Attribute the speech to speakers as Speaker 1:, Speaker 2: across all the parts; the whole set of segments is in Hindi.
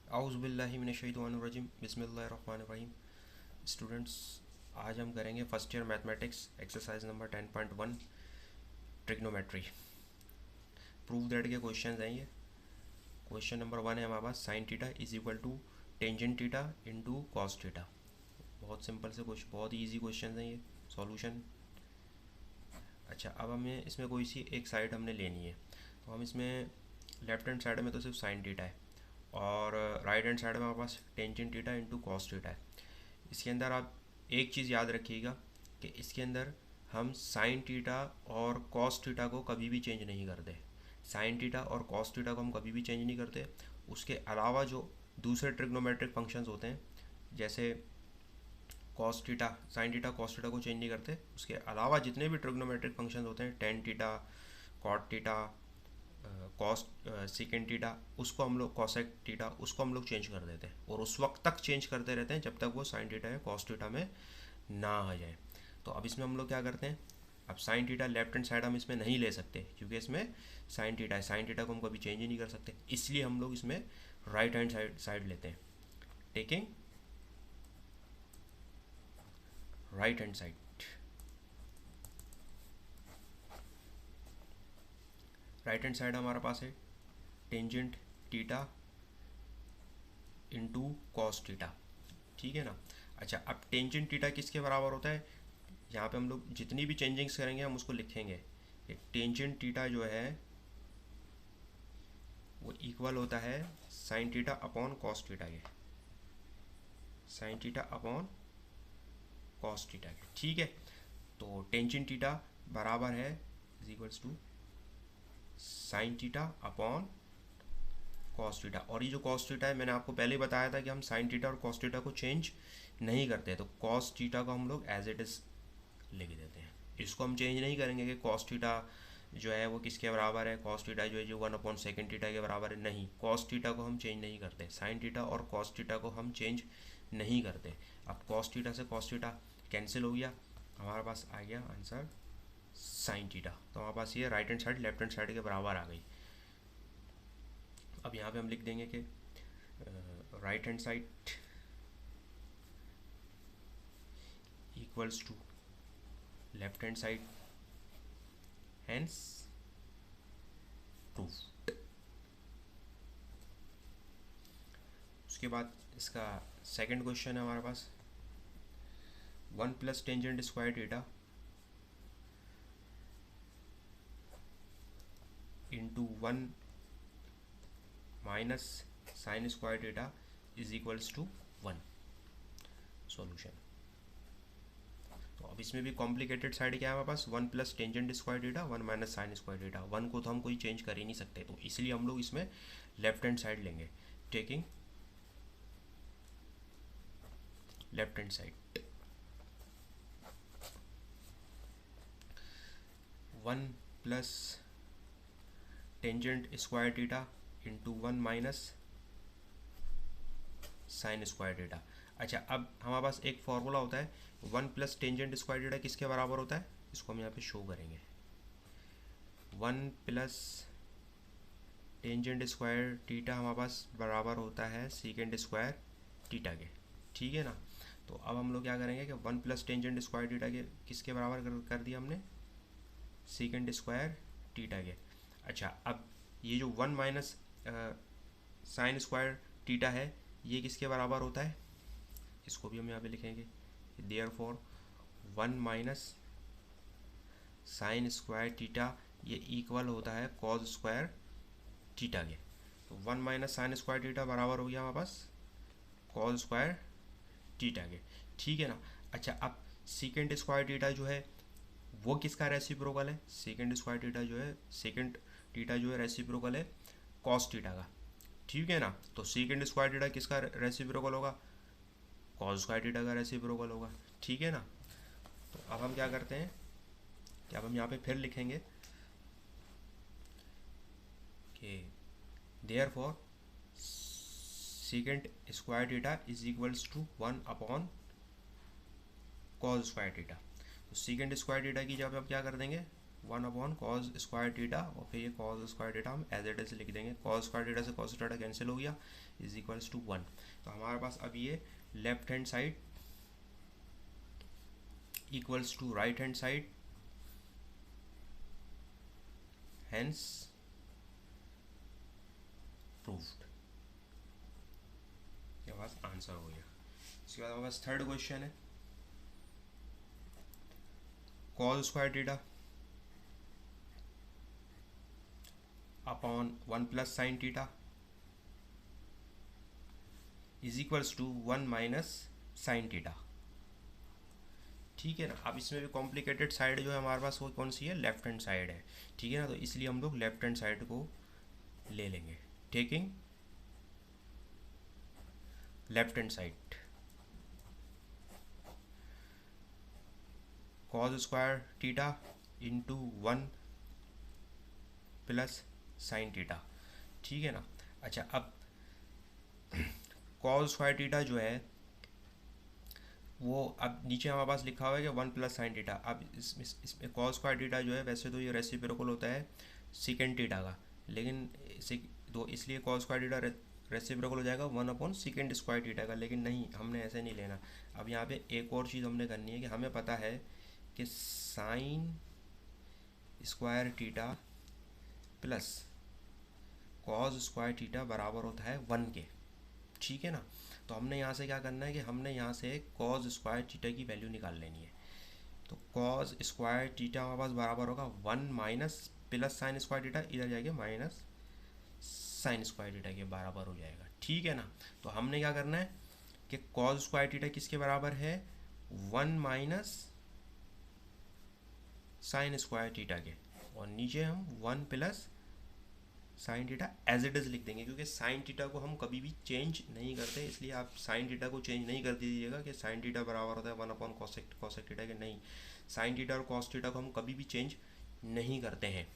Speaker 1: आउज़ुबिल्लाहि मिनश्शैतानिर्रजीम बिस्मिल्लाहिर्रहमानिर्रहीम। स्टूडेंट्स, आज हम करेंगे first year mathematics exercise number 10.1 trigonometry. Prove that के क्वेश्चन हैं ये। क्वेश्चन नंबर 1 है हमारे पास, sine theta is equal to tangent theta into cos theta. बहुत सिंपल से क्वेश्चन, बहुत ही ईजी क्वेश्चन हैं ये। सॉल्यूशन। अच्छा, अब हमें इसमें कोई सी एक साइड हमने लेनी है, तो हम इसमें लेफ्ट हैंड साइड में तो सिर्फ साइन थीटा है और राइट हैंड साइड में हमारे पास tangent theta into cos theta है। इसके अंदर आप एक चीज़ याद रखिएगा कि इसके अंदर हम साइन थीटा और कॉस थीटा को कभी भी चेंज नहीं करते। साइन थीटा और कॉस थीटा को हम कभी भी चेंज नहीं करते। उसके अलावा जो दूसरे ट्रिग्नोमेट्रिक फंक्शंस होते हैं, जैसे cos theta, sine theta, cos theta को चेंज नहीं करते। उसके अलावा जितने भी ट्रिग्नोमेट्रिक फंक्शंस होते हैं, tan theta, cot theta, cos sec theta, उसको हम लोग कॉसेक थीटा, उसको हम लोग चेंज कर देते हैं और उस वक्त तक चेंज करते रहते हैं जब तक वो साइन थीटा या कॉस थीटा में ना आ जाए। तो अब इसमें हम लोग क्या करते हैं, अब sine theta left hand side हम इसमें नहीं ले सकते क्योंकि इसमें साइन थीटा है। साइन थीटा को हम कभी चेंज ही नहीं कर सकते, इसलिए हम लोग इसमें राइट हैंड साइड लेते हैं। Taking right hand side. Right hand side हमारे पास है tangent theta into cos theta, ठीक है ना। अच्छा, अब टेंजेंट थीटा किसके बराबर होता है, यहाँ पे हम लोग जितनी भी चेंजिंग्स करेंगे हम उसको लिखेंगे कि टेंजेंट थीटा जो है वो इक्वल होता है sine theta upon cos theta के, sine theta upon cos theta के, ठीक है। तो टेंजेंट थीटा बराबर है is equals to sine theta upon cos theta. और ये जो कॉस थीटा है, मैंने आपको पहले ही बताया था कि हम साइन थीटा और कॉस थीटा को चेंज नहीं करते, तो कॉस थीटा को हम लोग एज इट इज़ लिख देते हैं। इसको हम चेंज नहीं करेंगे कि कॉस थीटा जो है वो किसके बराबर है, कॉस थीटा जो है जो 1/सेकेंड थीटा के बराबर है, नहीं, कॉस थीटा को हम चेंज नहीं करते। साइन थीटा और कॉस थीटा को हम चेंज नहीं करते। अब कॉस थीटा से कॉस थीटा कैंसिल हो गया, हमारे पास आ गया आंसर साइन थीटा। तो हमारे पास ये right hand side left hand side के बराबर आ गई। अब यहाँ पे हम लिख देंगे कि right hand side equals to left hand side, hence proof. उसके बाद इसका सेकंड क्वेश्चन है हमारे पास, 1 + tangent square theta into 1 minus sine square theta is equals to 1। Solution. तो अब इसमें भी कॉम्प्लिकेटेड साइड क्या है हमारे पास, 1 + tangent square theta 1 minus sine square theta. 1 को तो हम कोई चेंज कर ही नहीं सकते, तो इसलिए हम लोग इसमें लेफ्ट हैंड साइड लेंगे। Taking left hand side, 1 + tangent square theta into 1 minus sine square theta. अच्छा, अब हमारे पास एक फॉर्मूला होता है, 1 + टेंजेंट स्क्वायर थीटा किसके बराबर होता है, इसको हम यहाँ पे शो करेंगे। 1 + टेंजेंट स्क्वायर थीटा हमारे पास बराबर होता है सेकेंड स्क्वायर थीटा के, ठीक है ना। तो अब हम लोग क्या करेंगे कि 1 + टेंजेंट स्क्वायर थीटा के किसके बराबर कर दिया हमने, सेकेंड स्क्वायर थीटा के। अच्छा, अब ये जो 1 माइनस साइन स्क्वायर थीटा है ये किसके बराबर होता है, इसको भी हम यहाँ पे लिखेंगे। Therefore 1 minus sine square theta ये इक्वल होता है कॉस स्क्वायर थीटा के। तो 1 माइनस साइन स्क्वायर थीटा बराबर हो गया हमारे पास कॉस स्क्वायर थीटा के, ठीक है ना। अच्छा, अब सेकेंड स्क्वायर थीटा जो है वो किसका रेसिप्रोकल है, सेकेंड स्क्वायर थीटा जो है, सेकेंड थीटा जो है रेसिप्रोकल है कॉस थीटा का, ठीक है ना। तो सेकेंड स्क्वायर थीटा किसका रेसिप्रोकल होगा, कॉस स्क्वायर थीटा का रेसिप्रोकल होगा, ठीक है ना। तो अब हम क्या करते हैं कि अब हम यहाँ पे फिर लिखेंगे कि therefore sec square theta is equals to 1 cos square theta. तो सेकेंड स्क्वायर थीटा की जब आप क्या कर देंगे one upon cos square theta और फिर ये कॉस स्क्वायर थीटा हम एज इट इज लिख देंगे, कॉस स्क्वायर थीटा से कॉस थीटा कैंसिल हो गया, इज इक्वल्स टू 1। तो हमारे पास अब ये left hand side equals to right hand side, hence proved. ये हमारे पास आंसर हो गया। इसके बाद हमारे पास थर्ड क्वेश्चन है, cos square theta upon 1 plus sine theta is equals to 1 minus sine theta. ठीक है ना। अब इसमें भी कॉम्प्लिकेटेड साइड जो है हमारे पास वो कौन सी है, लेफ्ट हैंड साइड है। ठीक है ना, तो इसलिए हम लोग लेफ्ट हैंड साइड को ले लेंगे, taking left hand side cos square theta into 1 plus sine theta. ठीक है ना। अच्छा, अब कॉस स्क्वायर थीटा जो है वो अब नीचे हमारे पास लिखा हुआ है कि 1 प्लस साइन थीटा। अब इसमें कॉस स्क्वायर थीटा जो है वैसे तो ये रेसिप्रोकल होता है सेकेंड थीटा का, लेकिन तो इसलिए कॉस स्क्वायर थीटा रेसिप्रोकल हो जाएगा 1 अपॉन सेकेंड स्क्वायर थीटा का, लेकिन नहीं, हमने ऐसे नहीं लेना। अब यहाँ पे एक और चीज़ हमने करनी है कि हमें पता है कि sign square theta plus cos square theta बराबर होता है 1 के। ठीक है ना। तो हमने यहाँ से क्या करना है कि हमने यहाँ से कॉस स्क्वायर थीटा की वैल्यू निकाल लेनी है। तो कॉस स्क्वायर थीटा हमारे पास बराबर होगा 1 minus plus sign square theta, इधर जाएगा माइनस साइन स्क्वायर थीटा के बराबर हो जाएगा। ठीक है ना। तो हमने क्या करना है कि कॉस स्क्वायर थीटा किसके बराबर है, 1 माइनस साइन स्क्वायर थीटा के, और नीचे हम 1 plus sine theta as it is लिख देंगे, क्योंकि साइन थीटा को हम कभी भी चेंज नहीं करते, इसलिए आप साइन थीटा को चेंज नहीं कर दीजिएगा कि साइन थीटा बराबर होता है 1 अपॉन कॉसेक थीटा के। नहीं, साइन थीटा और कॉस थीटा को हम कभी भी चेंज नहीं करते हैं।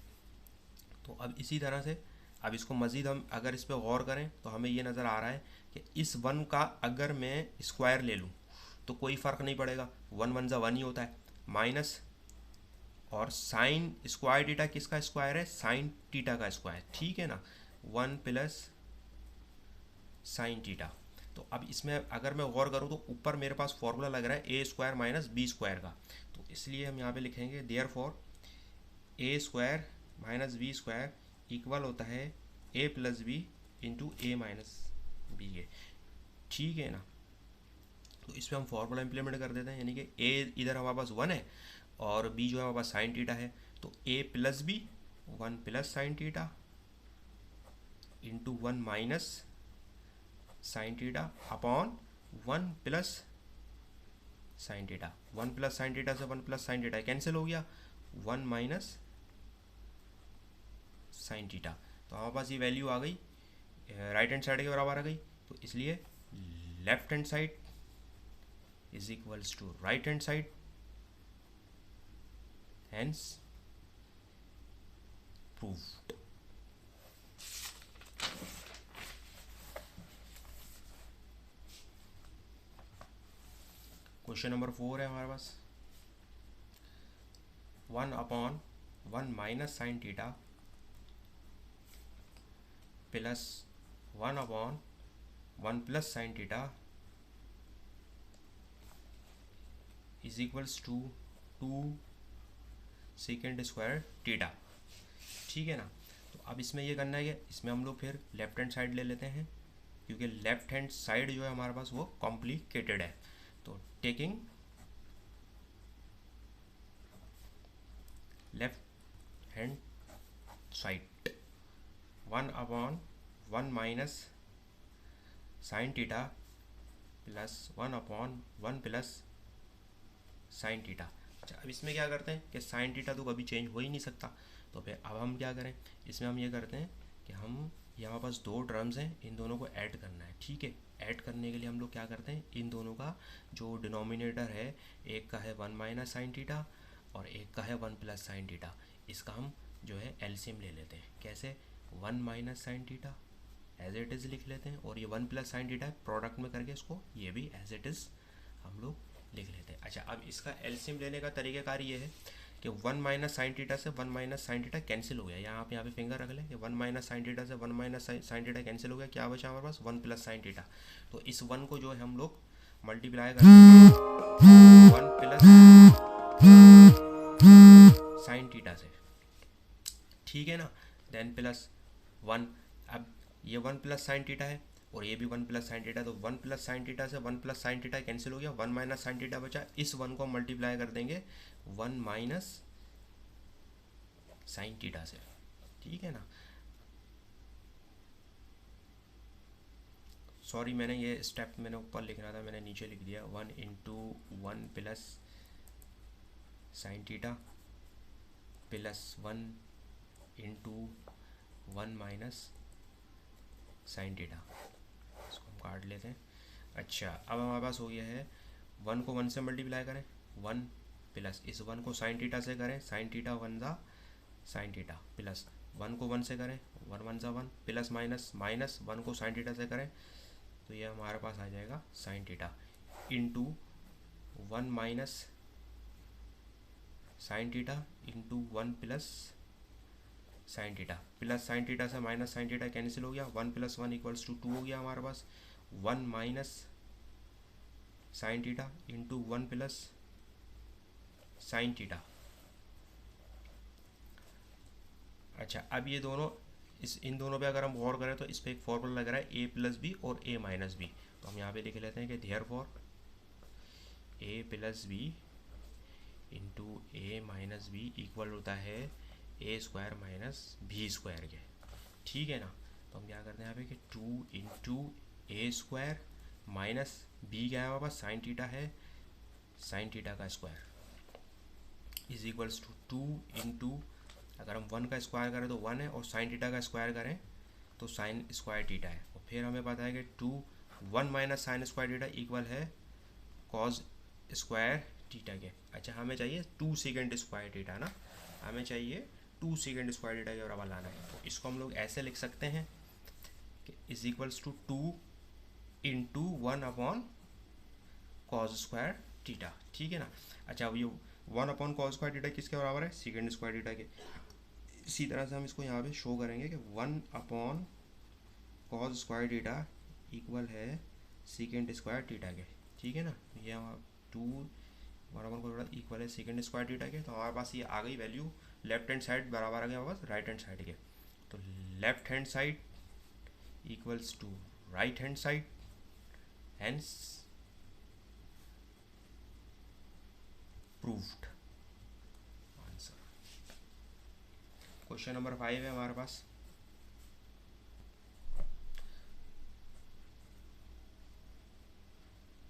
Speaker 1: तो अब इसी तरह से अब इसको मज़ीद हम अगर इस पर गौर करें तो हमें ये नज़र आ रहा है कि इस 1 का अगर मैं स्क्वायर ले लूँ तो कोई फ़र्क नहीं पड़ेगा, 1 1 ज़ा 1 ही होता है, माइनस और साइन स्क्वायर थीटा किसका स्क्वायर है, साइन थीटा का स्क्वायर। ठीक है ना, 1 प्लस साइन थीटा। तो अब इसमें अगर मैं गौर करूँ तो ऊपर मेरे पास फॉर्मूला लग रहा है A square minus B square का, तो इसलिए हम यहाँ पे लिखेंगे therefore A square minus B square equal होता है A plus B into A minus B के। ठीक है ना। तो इस पर हम फॉर्मूला इंप्लीमेंट कर देते हैं, यानी कि ए इधर हमारे पास 1 है और बी जो है हमारे पास साइन थीटा है, तो A plus B 1 plus sine theta into 1 minus sine theta upon 1 plus sine theta. 1 plus sine theta से 1 प्लस साइन थीटा कैंसिल हो गया, 1 माइनस साइन थीटा। तो हमारे पास ये वैल्यू आ गई राइट हैंड साइड के बराबर आ गई, तो इसलिए left hand side is equals to right hand side, hence proved। Question number 4 है हमारे पास, 1 upon 1 minus sine theta plus 1 upon 1 plus sine theta is equals to 2 sec square theta. ठीक है ना। तो अब इसमें ये करना है कि इसमें हम लोग फिर लेफ्ट हैंड साइड ले लेते हैं, क्योंकि लेफ्ट हैंड साइड जो है हमारे पास वो कॉम्प्लिकेटेड है। तो taking left hand side 1 upon 1 minus sine theta plus 1 upon 1 plus sine theta. अच्छा, अब इसमें क्या करते हैं कि साइन थीटा तो कभी चेंज हो ही नहीं सकता, तो फिर अब हम क्या करें, इसमें हम ये करते हैं कि हम यहाँ पास 2 टर्म्स हैं, इन दोनों को ऐड करना है। ठीक है, ऐड करने के लिए हम लोग क्या करते हैं, इन दोनों का जो डिनोमिनेटर है, एक का है 1 माइनस साइन थीटा और एक का है 1 प्लस साइन थीटा, इसका हम जो है एलसीएम ले लेते हैं। कैसे, 1 minus sine theta as it is लिख लेते हैं, और ये 1 प्लस साइन थीटा प्रोडक्ट में करके इसको ये भी एज इट इज़ हम लोग लिख लेते हैं। अच्छा, अब इसका एलसीएम लेने का तरीक़ाकार ये है कि 1 माइनस साइन थीटा से 1 माइनस साइन थीटा कैंसिल हो गया। यहाँ पे फिंगर रख लें कि 1 माइनस साइन थीटा से 1 माइनस साइन थीटा कैंसिल हो गया, क्या बचा हमारे पास 1 प्लस साइन थीटा। तो इस 1 को जो है हम लोग मल्टीप्लाई करते हैं 1 प्लस साइन थीटा से, ठीक है ना। देन प्लस 1, अब ये 1 प्लस साइन थीटा है और ये भी 1 प्लस साइन थीटा, तो 1 प्लस साइन थीटा से 1 प्लस साइन थीटा कैंसिल हो गया, 1 माइनस साइन थीटा बचा। इस 1 को मल्टीप्लाई कर देंगे 1 माइनस साइन थीटा से, ठीक है ना। सॉरी, मैंने ये स्टेप मैंने ऊपर लिख रहा था, मैंने नीचे लिख दिया 1 into 1 plus sine theta plus 1 into 1 minus sine theta. इसको हम काट लेते हैं। अच्छा, अब हमारे पास हो गया है 1 को 1 से मल्टीप्लाई करें 1 प्लस इस 1 को साइन थीटा से करें, साइन थीटा 1 ज़ा साइन थीटा, प्लस 1 को 1 से करें 1 1 ज़ा 1, प्लस माइनस माइनस 1 को साइन थीटा से करें तो ये हमारे पास आ जाएगा sign theta into 1 minus sine theta into 1 plus sine theta, plus sine theta से माइनस साइन थीटा कैंसिल हो गया, 1 प्लस 1 इक्वल्स टू 2 हो गया हमारे पास, 1 minus sine theta into 1 plus sine theta. अच्छा, अब ये दोनों इन दोनों पे अगर हम गौर करें तो इस पर एक फॉर्मूला लग रहा है ए प्लस बी और ए माइनस बी, तो हम यहाँ पे लिख लेते हैं कि therefore A plus B into A minus B equal होता है A square minus B square के, ठीक है ना। तो हम क्या करते हैं यहाँ पे कि 2 into a square minus B क्या है हमारे पास साइन थीटा है, साइन थीटा का square is equals to 2 into, अगर हम 1 का स्क्वायर करें तो 1 है और साइन थीटा का स्क्वायर करें तो साइन स्क्वायर थीटा है, और फिर हमें पता है कि 1 minus sine square theta equal है कॉज स्क्वायर थीटा के। अच्छा, हमें चाहिए 2 सेकेंड स्क्वायर थीटा ना, हमें चाहिए 2 सेकेंड स्क्वायर थीटा के बराबर लाना है। तो इसको हम लोग ऐसे लिख सकते हैं कि is equals to 2 into 1 upon cos square theta, ठीक है ना। अच्छा, अब ये 1 अपॉन कॉज स्क्वायर थीटा किसके बराबर है, सेकेंड स्क्वायर थीटा के। इसी तरह से हम इसको यहाँ पे शो करेंगे कि 1 upon cos square theta equal है सेकेंड स्क्वायर थीटा के, ठीक है ना। ये 2 1 अपॉन कॉज थीटा इक्वल है सेकेंड स्क्वायर थीटा के, तो हमारे पास ये आ गई वैल्यू लेफ्ट हैंड साइड बराबर आ गया हमारे पास राइट हैंड साइड के। तो left hand side equals to right hand side, hence proved answer. Question number 5 है हमारे पास।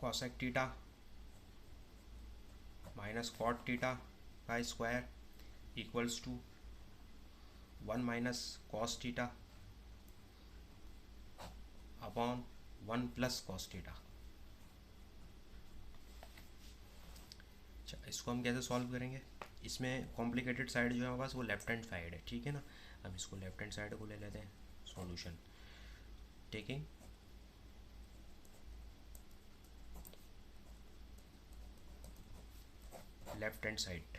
Speaker 1: Cosec theta minus cot theta का square equals to 1 minus cos theta upon 1 plus cos theta. अच्छा, इसको हम कैसे सॉल्व करेंगे, इसमें कॉम्प्लिकेटेड साइड जो है हमारे पास वो लेफ्ट हैंड साइड है, ठीक है ना। हम इसको लेफ्ट हैंड साइड को ले लेते हैं solution taking left hand side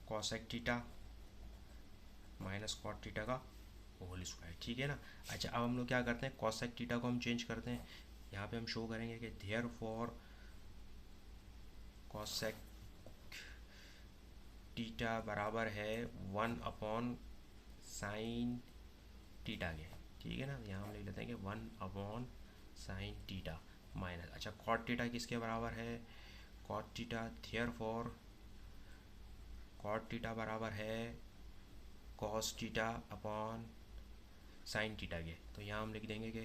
Speaker 1: cosec theta minus cot theta का होल स्क्वायर, ठीक है ना। अच्छा, अब हम लोग क्या करते हैं, कॉसेक थीटा को हम चेंज करते हैं, यहाँ पे हम शो करेंगे कि देयरफॉर कॉसेक थीटा बराबर है 1 अपॉन साइन थीटा के, ठीक है ना। यहाँ हम लिख लेते हैं कि 1 अपॉन साइन थीटा माइनस, अच्छा कॉट थीटा किसके बराबर है, cot theta, therefore cot theta बराबर है cos theta upon sine theta के। तो यहाँ हम लिख देंगे कि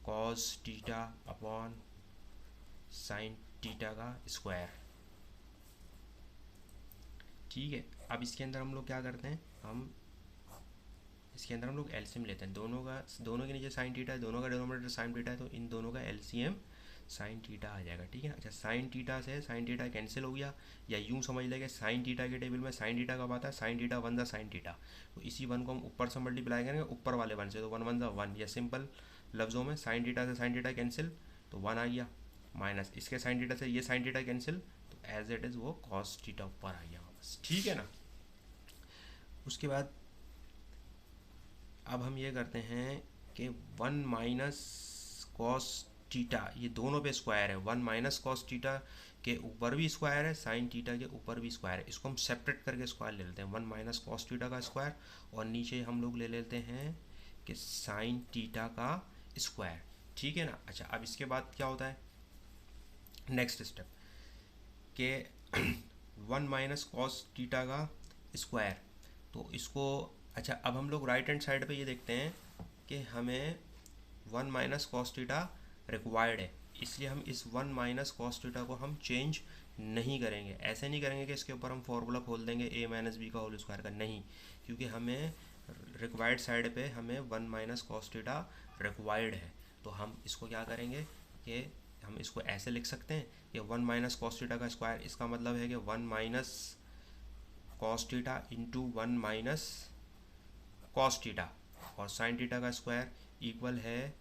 Speaker 1: cos theta upon sine theta का स्क्वायर, ठीक है। अब इसके अंदर हम लोग क्या करते हैं, इसके अंदर हम लोग एलसीएम लेते हैं, दोनों के नीचे साइन थीटा है, दोनों का डिनोमिनेटर साइन थीटा है, तो इन दोनों का एलसीएम साइन थीटा आ जाएगा, ठीक है ना। अच्छा, साइन थीटा से साइन थीटा कैंसिल हो गया, या यूँ समझ लेंगे साइन थीटा के टेबल में साइन थीटा कब आता है, साइन थीटा 1 ज़ा साइन थीटा, तो इसी 1 को हम ऊपर से मल्टीप्लाई करेंगे ऊपर वाले 1 से, तो 1 1 ज़ा 1, या सिंपल लफ्ज़ों में साइन थीटा से साइन थीटा कैंसिल तो 1 आ गया, माइनस इसके साइन थीटा से ये साइन थीटा कैंसिल तो एज इट इज़ वो कॉस थीटा ऊपर आ गया वापस, ठीक है ना। उसके बाद अब हम ये करते हैं कि 1 माइनस कॉस थीटा, ये दोनों पे स्क्वायर है, 1 माइनस कॉस थीटा के ऊपर भी स्क्वायर है, साइन थीटा के ऊपर भी स्क्वायर है, इसको हम सेपरेट करके स्क्वायर ले लेते हैं, 1 माइनस कॉस थीटा का स्क्वायर, और नीचे हम लोग ले लेते हैं कि साइन थीटा का स्क्वायर, ठीक है ना। अच्छा, अब इसके बाद क्या होता है, नेक्स्ट स्टेप के 1 माइनस कॉस थीटा का स्क्वायर, तो इसको, अच्छा अब हम लोग राइट हैंड साइड पे ये देखते हैं कि हमें 1 माइनस कॉस थीटा रिक्वायर्ड है, इसलिए हम इस 1 माइनस कॉस थीटा को हम चेंज नहीं करेंगे। ऐसे नहीं करेंगे कि इसके ऊपर हम फॉर्मूला खोल देंगे a माइनस बी का होल स्क्वायर का, नहीं, क्योंकि हमें रिक्वायर्ड साइड पे हमें 1 माइनस कॉस थीटा रिक्वायर्ड है। तो हम इसको क्या करेंगे कि हम इसको ऐसे लिख सकते हैं कि 1 माइनस कॉस थीटा का स्क्वायर, इसका मतलब है कि 1 minus cos theta into 1 minus cos theta, और साइन थीटा का स्क्वायर इक्वल है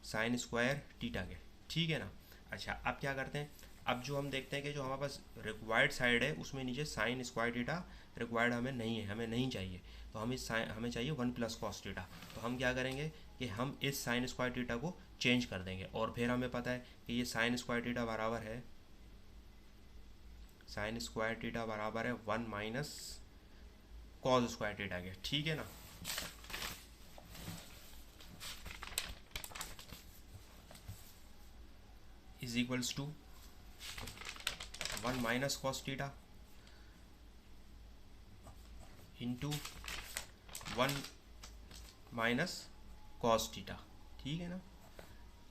Speaker 1: साइन स्क्वायर थीटा के, ठीक है ना। अच्छा, अब क्या करते हैं, अब जो हम देखते हैं कि जो हमारे पास रिक्वायर्ड साइड है उसमें नीचे साइन स्क्वायर थीटा रिक्वायर्ड हमें नहीं है, हमें नहीं चाहिए, तो हम इस साइन, हमें चाहिए 1 प्लस कॉस थीटा, तो हम क्या करेंगे कि हम इस साइन स्क्वायर थीटा को चेंज कर देंगे, और फिर हमें पता है कि ये साइन स्क्वायर थीटा बराबर है, साइन स्क्वायर थीटा बराबर है 1 माइनस कॉस स्क्वायर थीटा के, ठीक है ना। Is equals to 1 minus cos theta into 1 minus cos theta, ठीक है ना।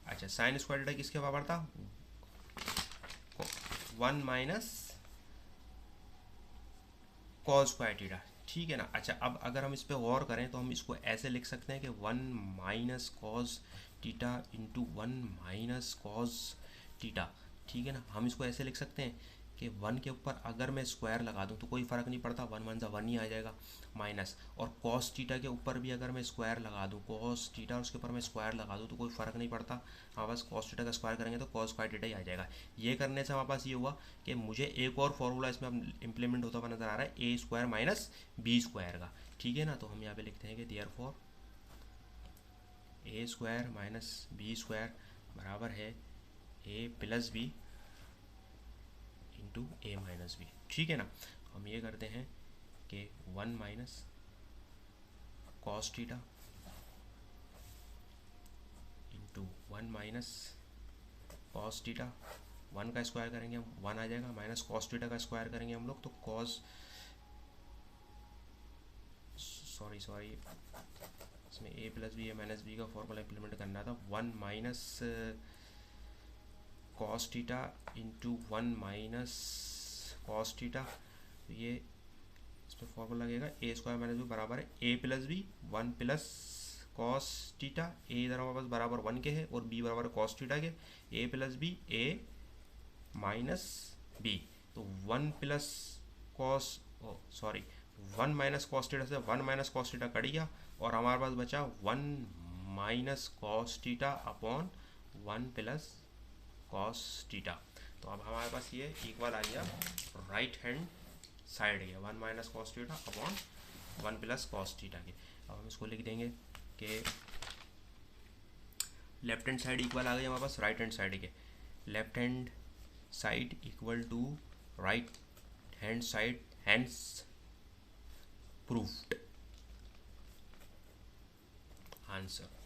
Speaker 1: अच्छा, साइन स्क्वायर थीटा किसके बराबर था, 1 माइनस कॉस स्क्वायर थीटा, ठीक है ना। अच्छा, अब अगर हम इस पर गौर करें तो हम इसको ऐसे लिख सकते हैं कि 1 minus cos theta into 1 minus cos theta, ठीक है ना। हम इसको ऐसे लिख सकते हैं कि 1 के ऊपर अगर मैं स्क्वायर लगा दूं तो कोई फ़र्क नहीं पड़ता, 1 वन सा 1 ही आ जाएगा, माइनस, और कॉस थीटा के ऊपर भी अगर मैं स्क्वायर लगा दूं, कॉस थीटा उसके ऊपर मैं स्क्वायर लगा दूं तो कोई फ़र्क नहीं पड़ता, हमारे पास कॉस थीटा का स्क्वायर करेंगे तो कॉस स्क्वायर थीटा ही आ जाएगा। ये करने से हमारे पास ये हुआ कि मुझे एक और फॉर्मूला इसमें इम्प्लीमेंट होता हुआ नज़र आ रहा है, A square minus B square का, ठीक है ना। तो हम यहाँ पे लिखते हैं कि देयरफॉर ए स्क्वायर माइनस बी स्क्वायर बराबर है A plus B into A minus B, ठीक है ना। हम ये करते हैं कि 1 minus cos theta into 1 minus cos theta, 1 का स्क्वायर करेंगे हम 1 आ जाएगा, माइनस कॉस थीटा का स्क्वायर करेंगे हम लोग तो कॉस, सॉरी इसमें ए प्लस बी ए माइनस बी का फॉर्मूला इम्प्लीमेंट करना था, 1 minus cos theta into 1 minus cos theta, तो ये इस पर फॉर्मूला लगेगा ए स्क्वायर माइनस बी बराबर है A plus B 1 plus cos theta, A इधर हमारे पास बराबर 1 के है और बी बराबर कॉस थीटा के, ए प्लस बी ए माइनस बी, तो 1 plus cos, sorry 1 minus cos theta से 1 माइनस कॉस थीटा कट गया और हमारे पास बचा 1 minus cos theta upon 1 plus cos theta. तो अब हमारे पास ये इक्वल आ गया राइट हैंड साइड है 1 minus cos theta upon 1 plus cos theta के। अब हम इसको लिख देंगे कि लेफ्ट हैंड साइड इक्वल आ गई हमारे पास राइट हैंड साइड के, left hand side equal to right hand side, hence proved answer.